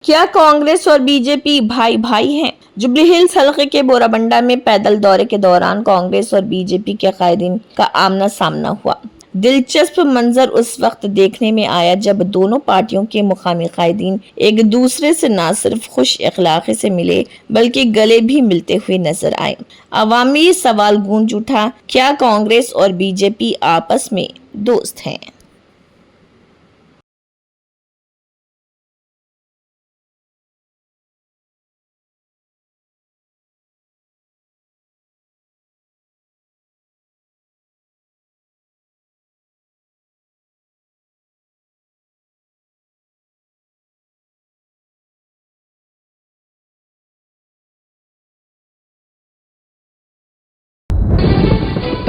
क्या कांग्रेस और बीजेपी भाई भाई हैं? जुबली हिल्स हलके के बोराबंडा में पैदल दौरे के दौरान कांग्रेस और बीजेपी के कायदीन का आमना सामना हुआ। दिलचस्प मंजर उस वक्त देखने में आया जब दोनों पार्टियों के मुकामी कायदीन एक दूसरे से न सिर्फ खुश अखलाक़ी से मिले बल्कि गले भी मिलते हुए नजर आए। अवामी सवाल गूंज उठा, क्या कांग्रेस और बीजेपी आपस में दोस्त हैं?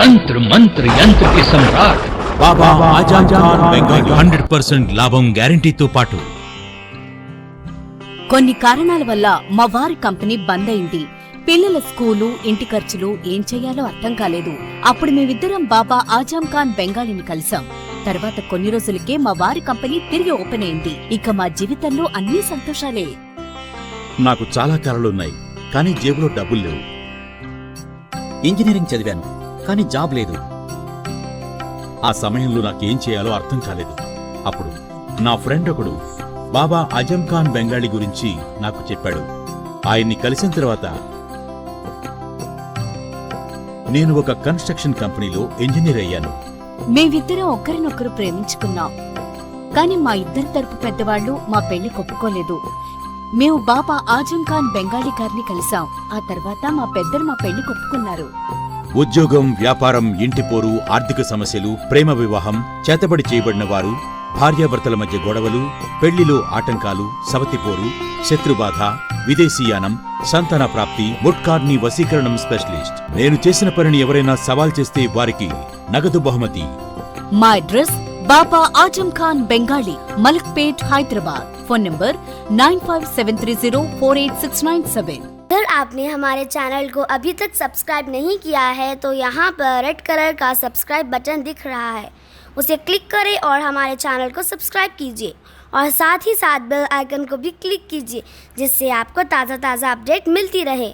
तंत्र मंत्र यंत्र के सम्राट బాబా ఆజం ఖాన్ బెంగాలీ 100% లాభం గ్యారంటీతో పాటు కొన్ని కారణాల వల్ల మా వారి కంపెనీ బంద్ అయింది. పిల్లల స్కూలు, ఇంటి ఖర్చులు ఏం చెయ్యాలో అర్థం కాలేదు. అప్పుడు మేమిద్దరం బాబా ఆజం ఖాన్ బెంగాలీని కలిసాం. తర్వాత కొన్ని రోజులకే మా వారి కంపెనీ తిరిగి ఓపెన్ అయింది. ఇక మా జీవితంలో అన్ని సంతోషాలే. నాకు చాలా కలలున్నాయి, కానీ జేబులో డబ్బులు లేవు. ఇంజనీరింగ్ చదివాను, కానీ జాబ్ లేదు. ఆ సమయంలో నాకేం చేయాలో అర్థం కాలేదు. అప్పుడు నా ఫ్రెండ్ ఒకడు బాబా ఆజం ఖాన్ బెంగాలీ గురించి నాకు చెప్పాడు. ఆయన్ని కలిసిన తర్వాత నేను ఒక కన్స్ట్రక్షన్ కంపెనీలో ఇంజనీర్ అయ్యాను. మేమిద్దరం ఒకరినొకరు ప్రేమించుకున్నాం. కాని మా ఇద్దరి తరపు పెద్దవాళ్లు మా పెళ్లి ఒప్పుకోలేదు. మేము బాబా ఆజం ఖాన్ బెంగాలీ గారిని కలిసాం. ఆ తర్వాత మా పెద్దలు మా పెళ్లి ఒప్పుకున్నారు. ఉద్యోగం, వ్యాపారం, ఇంటి పోరు, ఆర్థిక సమస్యలు, ప్రేమ వివాహం, చేతబడి చేయబడిన వారు, భార్యాభర్తల మధ్య గొడవలు, పెళ్లిలో ఆటంకాలు, సవతిపోరు, శత్రుబాధ, విదేశీయానం, సంతాన ప్రాప్తి, ముట్కార్ని వశీకరణం స్పెషలిస్ట్. నేను చేసిన పనిని ఎవరైనా సవాల్ చేస్తే వారికి నగదు బహుమతి. మా address Baba Azam Khan Bengali, Malakpet, Hyderabad. Phone number 9573048697। अगर आपने हमारे चैनल को अभी तक सब्सक्राइब नहीं किया है तो यहाँ पर रेड कलर का सब्सक्राइब बटन दिख रहा है, उसे क्लिक करें और हमारे चैनल को सब्सक्राइब कीजिए और साथ ही साथ बेल आइकन को भी क्लिक कीजिए, जिससे आपको ताज़ा अपडेट मिलती रहे।